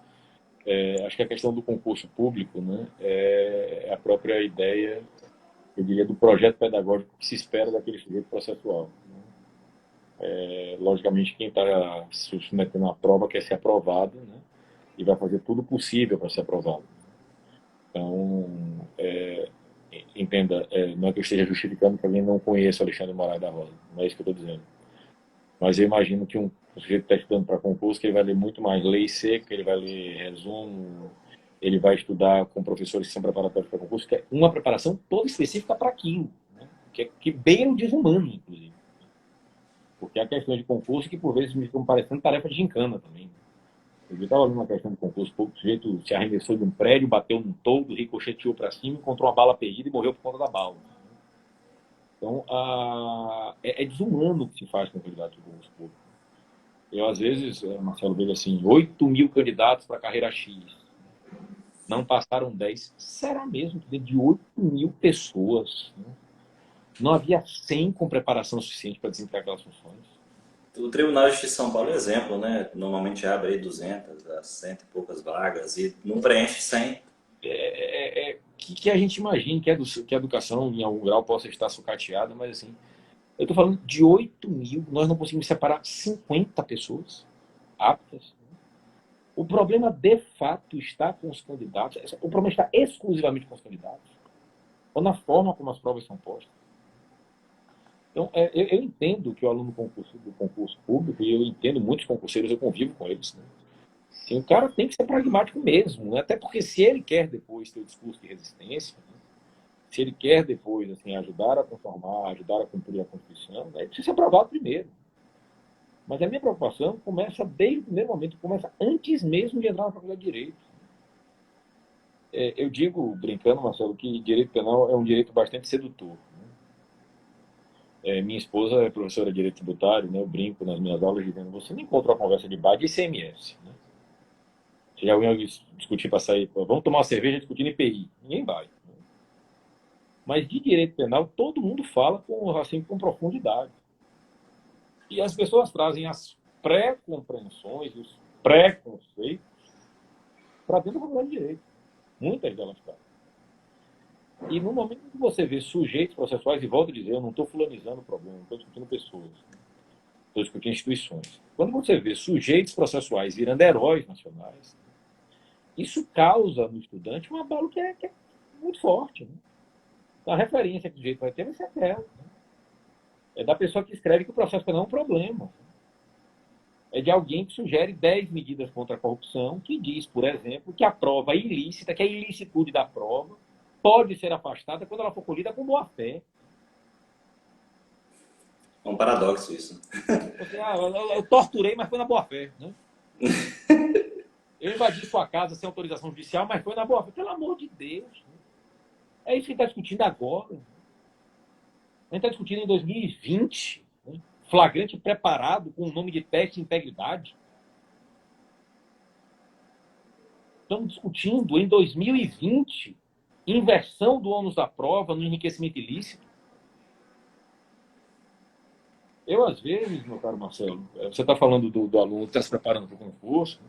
acho que a questão do concurso público, né, é a própria ideia, eu diria, do projeto pedagógico que se espera daquele sujeito processual. Logicamente, quem está se submetendo à prova quer ser aprovado, né, e vai fazer tudo possível para ser aprovado. Então, entenda, não é que eu esteja justificando que alguém não conheça Alexandre de Moraes da Rosa, não é isso que eu estou dizendo. Mas eu imagino que um sujeito que está estudando para concurso, que ele vai ler muito mais lei seca, ele vai ler resumo, ele vai estudar com professores que são preparatórios para concurso, que é uma preparação toda específica para aquilo, né? que beira o desumano, inclusive. Porque há questões de concurso que, por vezes, me ficam parecendo tarefa de gincana também. Eu estava vendo uma questão de concurso público, o sujeito se arremessou de um prédio, bateu num toldo, ricocheteou para cima, encontrou uma bala perdida e morreu por conta da bala. Então, é desumano o que se faz com o candidato de concurso público. Eu, às vezes, Marcelo, vejo assim, 8 mil candidatos para a carreira X. Não passaram 10. Será mesmo que de 8 mil pessoas, né, não havia 100 com preparação suficiente para desempenhar aquelas funções? O Tribunal de Justiça de São Paulo é exemplo, né? Normalmente abre aí 200 a 100 e poucas vagas e não preenche 100. Que a gente imagine que a educação, em algum grau, possa estar sucateada, mas assim, eu estou falando de 8 mil, nós não conseguimos separar 50 pessoas aptas. O problema, de fato, está com os candidatos. O problema está exclusivamente com os candidatos. ou na forma como as provas são postas. Então, eu entendo que o aluno do concurso público, e eu entendo muitos concurseiros, eu convivo com eles, né? Sim, o cara tem que ser pragmático mesmo, né? Até porque se ele quer depois ter o discurso de resistência, né? Se ele quer depois assim, ajudar a transformar, ajudar a cumprir a Constituição, né? Ele precisa ser aprovado primeiro. Mas a minha preocupação começa desde o primeiro momento, começa antes mesmo de entrar na faculdade de Direito. Eu digo, brincando, Marcelo, que direito penal é um direito bastante sedutor. Minha esposa é professora de direito tributário, né? Eu brinco nas minhas aulas dizendo, você não encontra uma conversa de bar de ICMS, né? Se já alguém discutir para sair, vamos tomar uma cerveja discutindo IPI, ninguém vai. Né? Mas de direito penal, todo mundo fala assim, com profundidade. E as pessoas trazem as pré-compreensões, os pré-conceitos para dentro da faculdade de direito. Muitas delas trazem. E no momento que você vê sujeitos processuais, e volto a dizer, eu não estou fulanizando o problema, não estou discutindo pessoas, estou discutindo instituições. Quando você vê sujeitos processuais virando heróis nacionais, isso causa no estudante um abalo que é muito forte. Né? Então, a referência que o sujeito vai ter vai ser aquela. Né? É da pessoa que escreve que o processo penal é um problema. É de alguém que sugere 10 medidas contra a corrupção, que diz, por exemplo, que a prova é ilícita, que a ilicitude da prova pode ser afastada quando ela for colhida com boa-fé. É um paradoxo isso. Eu torturei, mas foi na boa-fé. Né? Eu invadi sua casa sem autorização judicial, mas foi na boa-fé. Pelo amor de Deus. Né? É isso que a gente está discutindo agora. A gente está discutindo em 2020, né? Flagrante preparado com o nome de teste de integridade. Estamos discutindo em 2020 inversão do ônus da prova no enriquecimento ilícito. Eu, às vezes, meu caro Marcelo, você está falando do aluno que está se preparando para o concurso, né?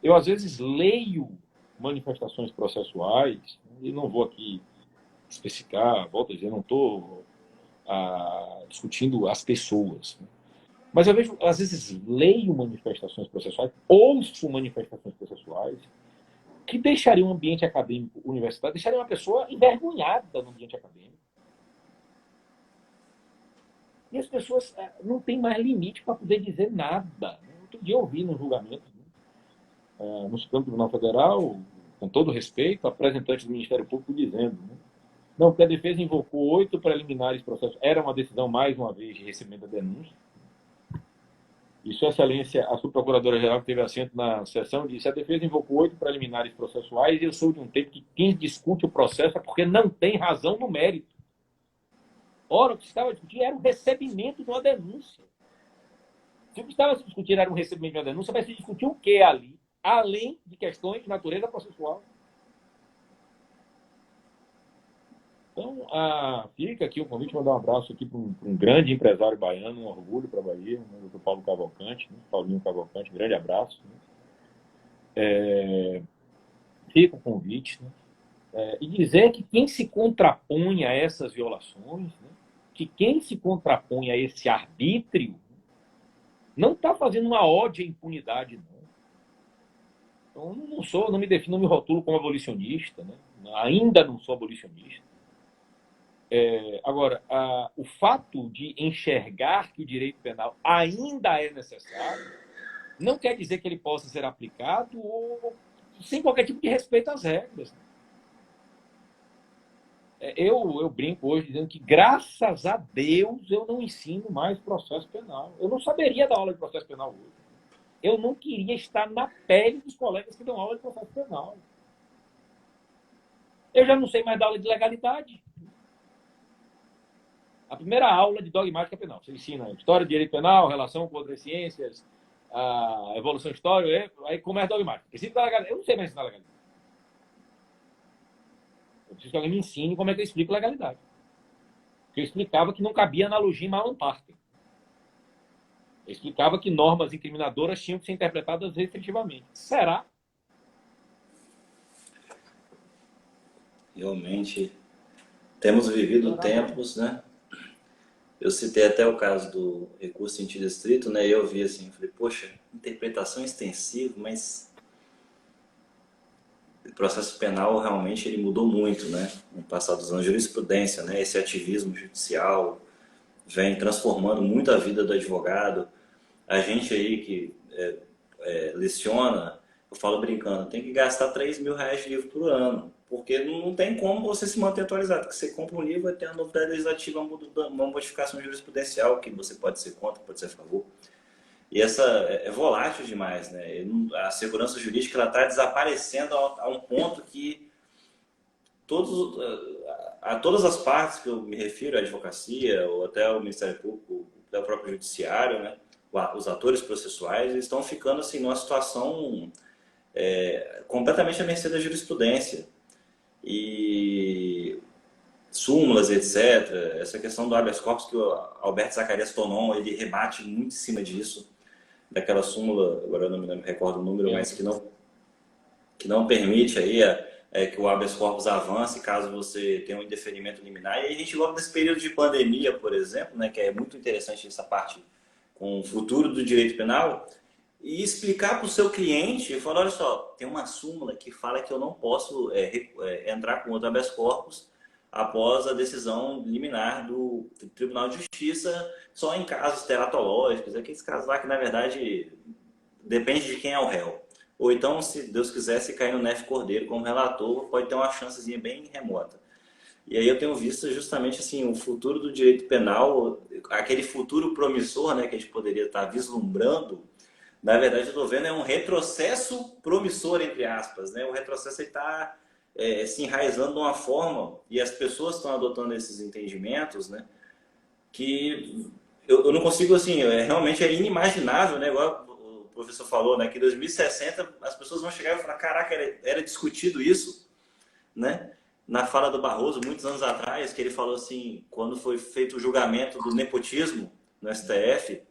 Eu, às vezes, leio manifestações processuais, e não vou aqui especificar, volto a dizer, não estou discutindo as pessoas. Né? Mas eu vejo, às vezes, leio manifestações processuais, ouço manifestações processuais, que deixaria um ambiente acadêmico universitário, deixaria uma pessoa envergonhada no ambiente acadêmico. E as pessoas não têm mais limite para poder dizer nada. Outro dia eu ouvi no julgamento, no Supremo Tribunal Federal, com todo respeito, representante do Ministério Público dizendo, né, não, porque a defesa invocou 8 preliminares processos. Era uma decisão, mais uma vez, de recebimento da denúncia. E Sua Excelência, a Subprocuradora-Geral, que teve assento na sessão, disse: a defesa invocou 8 preliminares processuais e eu sou de um tempo que quem discute o processo é porque não tem razão no mérito. Ora, o que se estava discutindo era o recebimento de uma denúncia. Se o que estava se discutindo era um recebimento de uma denúncia, vai se discutir o que ali? Além de questões de natureza processual. Então, fica aqui o convite, mandar um abraço aqui para um grande empresário baiano, um orgulho para a Bahia, né, o Dr. Paulo Cavalcante, né, Paulinho Cavalcante, um grande abraço. Né. Fica o convite, né, e dizer que quem se contrapõe a essas violações, né, que quem se contrapõe a esse arbítrio, não está fazendo uma ode à impunidade, não. Então, não me defino, não me rotulo como abolicionista, né? Ainda não sou abolicionista. Agora, o fato de enxergar que o direito penal ainda é necessário não quer dizer que ele possa ser aplicado sem qualquer tipo de respeito às regras. Eu brinco hoje dizendo que, graças a Deus, eu não ensino mais processo penal. Eu não saberia dar aula de processo penal hoje. Eu não queria estar na pele dos colegas que dão aula de processo penal. Eu já não sei mais dar aula de legalidade. A primeira aula de dogmática penal. Você ensina história de direito penal, relação com outras ciências, a evolução histórica, aí começa dogmática. Eu não sei mais ensinar legalidade. Eu preciso que alguém me ensine como é que eu explico legalidade. Porque eu explicava que não cabia analogia em Malan Parker. Eu explicava que normas incriminadoras tinham que ser interpretadas restritivamente. Será? Realmente, temos vivido tempos, né? Eu citei até o caso do recurso em sentido estrito, né? E eu vi assim, falei, poxa, interpretação extensiva, mas o processo penal realmente ele mudou muito, né? No passado dos anos, a jurisprudência, né? Esse ativismo judicial vem transformando muito a vida do advogado. A gente aí que leciona, eu falo brincando, tem que gastar R$ 3.000 de livro por ano, porque não tem como você se manter atualizado, porque você compra um livro e tem a novidade legislativa, uma modificação jurisprudencial, que você pode ser contra, pode ser a favor. E essa é volátil demais, né? A segurança jurídica ela está desaparecendo a um ponto que a todas as partes que eu me refiro, a advocacia, ou até o Ministério Público, até o próprio Judiciário, né? Os atores processuais estão ficando assim, numa situação completamente à mercê da jurisprudência. E súmulas, etc. Essa questão do habeas corpus que o Alberto Zacarias Tonon, ele rebate muito em cima disso, daquela súmula, agora eu não me recordo o número, mas que não permite aí que o habeas corpus avance caso você tenha um indeferimento liminar. E aí a gente, logo nesse período de pandemia, por exemplo, né, que é muito interessante essa parte com o futuro do direito penal, e explicar para o seu cliente, falar, olha só, tem uma súmula que fala que eu não posso entrar com outro habeas corpus após a decisão liminar do Tribunal de Justiça, só em casos teratológicos, aqueles casos lá que, na verdade, depende de quem é o réu. Ou então, se Deus quiser, se cair no Nefe Cordeiro como relator, pode ter uma chancezinha bem remota. E aí eu tenho visto justamente assim, o futuro do direito penal, aquele futuro promissor, né, que a gente poderia estar vislumbrando, na verdade eu estou vendo é um retrocesso promissor, entre aspas. Né? O retrocesso está se enraizando de uma forma, e as pessoas estão adotando esses entendimentos, né, que eu não consigo, assim, realmente é inimaginável, né, igual o professor falou, né, que em 2060 as pessoas vão chegar e falar, caraca, era discutido isso, né? Na fala do Barroso, muitos anos atrás, que ele falou assim, quando foi feito o julgamento do nepotismo no STF,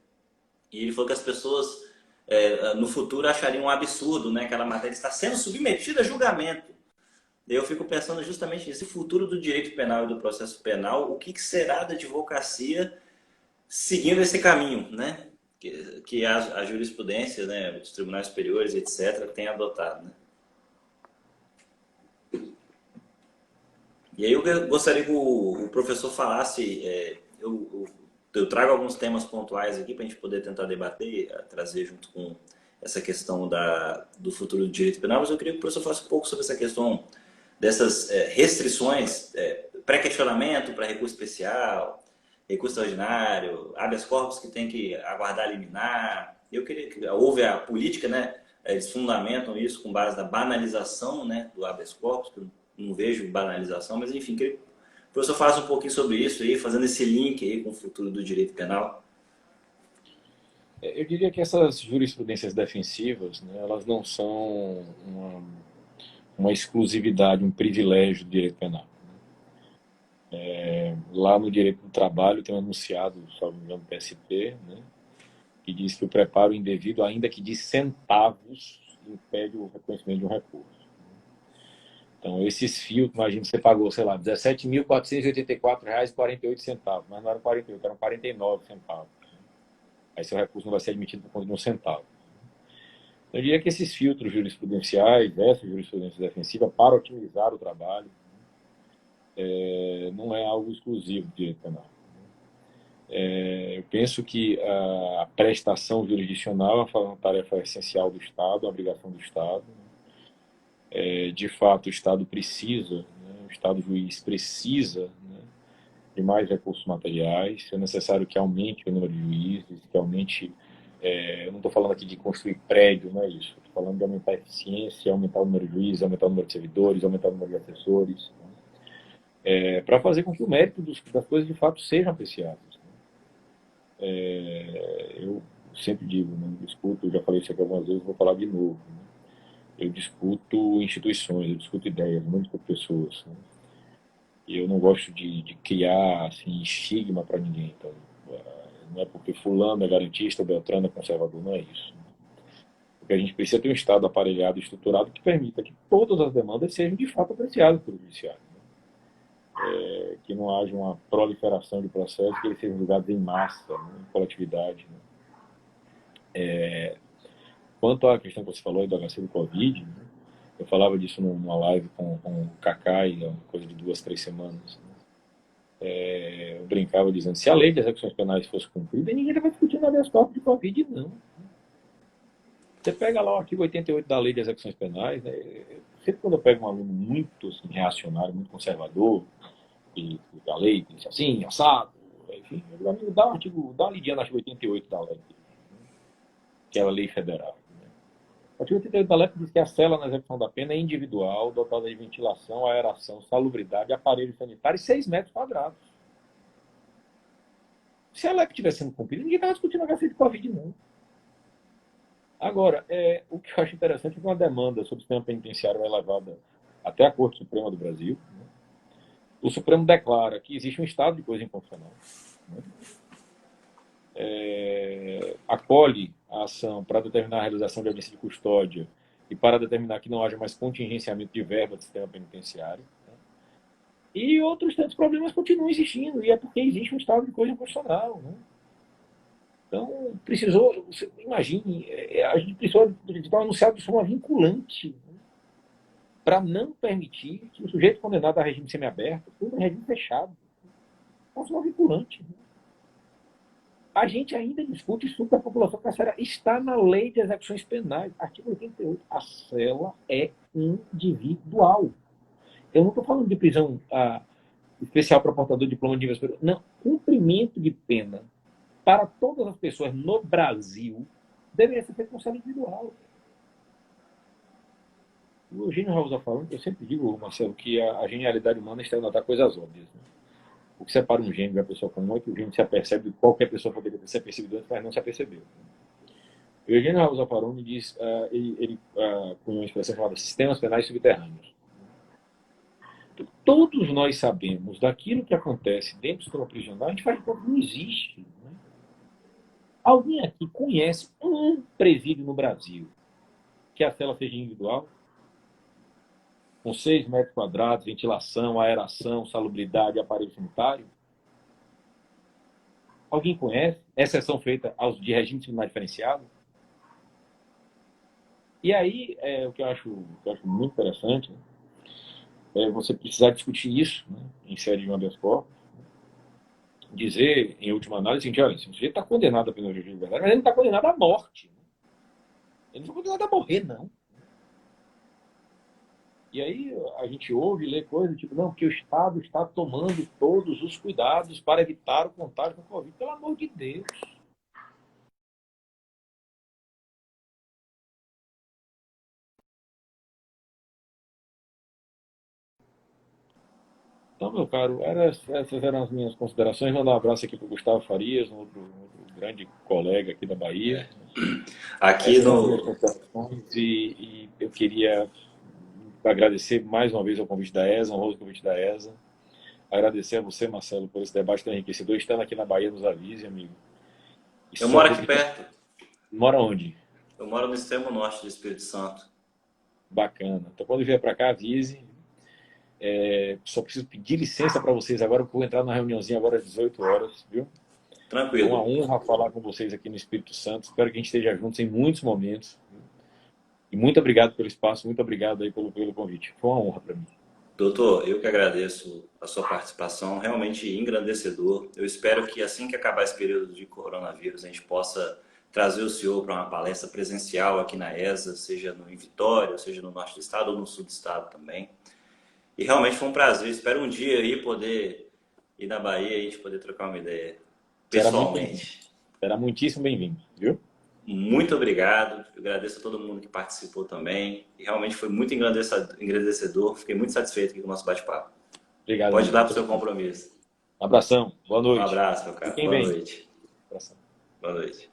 e ele falou que as pessoas no futuro achariam um absurdo, né? Aquela matéria está sendo submetida a julgamento. E eu fico pensando justamente nesse futuro do direito penal e do processo penal, o que será da advocacia seguindo esse caminho, né? Que a jurisprudência, né, os tribunais superiores, etc., têm adotado, né? E aí eu gostaria que o professor falasse, eu trago alguns temas pontuais aqui para a gente poder tentar debater, trazer junto com essa questão do futuro do direito penal, mas eu queria que o professor falasse um pouco sobre essa questão dessas restrições, pré-questionamento para recurso especial, recurso extraordinário, habeas corpus que tem que aguardar liminar. Eu queria que houve a política, né? Eles fundamentam isso com base na banalização, né, do habeas corpus, que eu não vejo banalização, mas enfim, queria que o professor falasse um pouquinho sobre isso aí, fazendo esse link aí com o futuro do direito penal. Eu diria que essas jurisprudências defensivas, né, elas não são uma exclusividade, um privilégio do direito penal. Lá no direito do trabalho tem um enunciado, salvo engano, do PSP, né, que diz que o preparo indevido, ainda que de centavos, impede o reconhecimento de um recurso. Então, esses filtros, imagina que você pagou, sei lá, R$ 17.484,48, mas não eram 48, eram 49 centavos. Aí seu recurso não vai ser admitido por conta de um centavo. Então, eu diria que esses filtros jurisprudenciais, essa jurisprudência defensiva, para otimizar o trabalho, não é algo exclusivo do direito penal. Eu penso que a prestação jurisdicional é uma tarefa essencial do Estado, uma obrigação do Estado. De fato, o Estado precisa, né, o Estado juiz precisa, né, de mais recursos materiais. É necessário que aumente o número de juízes, que aumente. Eu não estou falando aqui de construir prédio, não é isso. Estou falando de aumentar a eficiência, aumentar o número de juízes, aumentar o número de servidores, aumentar o número de assessores, para fazer com que o mérito das coisas de fato sejam apreciadas. Eu sempre digo, né, discuto, eu já falei isso aqui algumas vezes, vou falar de novo. Né? Eu discuto instituições, eu discuto ideias, não discuto pessoas. Né? E eu não gosto de criar assim, estigma para ninguém. Então, não é porque fulano é garantista, Beltrano é conservador, não é isso. Porque a gente precisa ter um Estado aparelhado e estruturado que permita que todas as demandas sejam de fato apreciadas pelo judiciário. Né? Que não haja uma proliferação de processos, que eles sejam julgados em massa, né, em coletividade. Né? Quanto à questão que você falou aí do HC do Covid, né, Eu falava disso numa live com o Kaká, e uma coisa de 2, 3 semanas. Eu brincava dizendo, se a lei de execuções penais fosse cumprida, ninguém vai discutir habeas corpus de Covid, não. Você pega lá o artigo 88 da lei de execuções penais, né? Sempre quando eu pego um aluno muito assim, reacionário, muito conservador, e a lei tem que ser assim, assado, enfim, eu digo, amigo, dá uma lidinha no artigo 88 da lei, que é a lei federal. O artigo 88 da lei diz que a cela na execução da pena é individual, dotada de ventilação, aeração, salubridade, aparelho sanitário e 6 metros quadrados. Se a LEP estivesse sendo cumprida, ninguém estava discutindo a HC de Covid, não. Agora, o que eu acho interessante é que uma demanda sobre o sistema penitenciário é levada até a Corte Suprema do Brasil. Né? O Supremo declara que existe um estado de coisa inconstitucional. Né? Acolhe a ação para determinar a realização de audiência de custódia e para determinar que não haja mais contingenciamento de verba do sistema penitenciário. Né? E outros tantos problemas continuam existindo, e é porque existe um estado de coisa inconstitucional. Né? Então, precisou, imagine, a gente precisou de um anunciado de forma vinculante, né? Para não permitir que o sujeito condenado a regime semiaberto, tudo em regime fechado, fosse uma vinculante. Né? A gente ainda discute isso da população carcerária. Está na lei de execuções penais, artigo 88. A cela é individual. Eu não estou falando de prisão especial para portador de diploma de nível superior. Não, cumprimento de pena para todas as pessoas no Brasil deveria ser feito com cela individual. O Eugênio Raul está falando, eu sempre digo, Marcelo, que a genialidade humana está em notar coisas óbvias. Né? O que separa um gênio da pessoa comum é que o gênio se apercebe de qualquer pessoa poderia ter se apercebido antes, mas não se apercebeu. O Eugênio Raul Zaffaroni diz, ele com uma expressão chamada sistemas penais subterrâneos. Todos nós sabemos daquilo que acontece dentro do sistema prisional, a gente faz de conta que não existe. Né? Alguém aqui conhece um presídio no Brasil que a cela seja individual? Com 6 metros quadrados, ventilação, aeração, salubridade, aparelho sanitário? Alguém conhece? Exceção feita aos de regime disciplinar diferenciado? E aí, o que eu acho muito interessante, né? É você precisar discutir isso, né, em sede de um habeas corpus, dizer, em última análise, assim, olha, o sujeito está condenado a pena de liberdade, mas ele não está condenado à morte. Né? Ele não foi condenado a morrer, não. E aí a gente ouve e lê coisas tipo, não, porque o Estado está tomando todos os cuidados para evitar o contágio com o Covid. Pelo amor de Deus. Então, meu caro, essas eram as minhas considerações. Mandar um abraço aqui para o Gustavo Farias, um outro grande colega aqui da Bahia. Aqui no... E eu queria agradecer mais uma vez ao convite da ESA, honroso convite da ESA. Agradecer a você, Marcelo, por esse debate tão enriquecedor. Estando aqui na Bahia, nos avise, amigo. Eu moro aqui perto. Mora onde? Eu moro no extremo norte do Espírito Santo. Bacana. Então, quando vier para cá, avise. Só preciso pedir licença para vocês agora, porque eu vou entrar na reuniãozinha agora às 18 horas, viu? Tranquilo. É uma honra falar com vocês aqui no Espírito Santo. Espero que a gente esteja juntos em muitos momentos. E muito obrigado pelo espaço, muito obrigado aí pelo convite. Foi uma honra para mim. Doutor, eu que agradeço a sua participação, realmente engrandecedor. Eu espero que assim que acabar esse período de coronavírus, a gente possa trazer o senhor para uma palestra presencial aqui na ESA, seja em Vitória, seja no norte do estado ou no sul do estado também. E realmente foi um prazer. Espero um dia aí poder ir na Bahia e a gente poder trocar uma ideia pessoalmente. Será muitíssimo bem-vindo, viu? Muito obrigado. Eu agradeço a todo mundo que participou também. E realmente foi muito engrandecedor. Fiquei muito satisfeito aqui com o nosso bate-papo. Obrigado. Pode dar para o seu compromisso. Um abração. Boa noite. Um abraço, meu cara. Boa noite. Abração. Boa noite.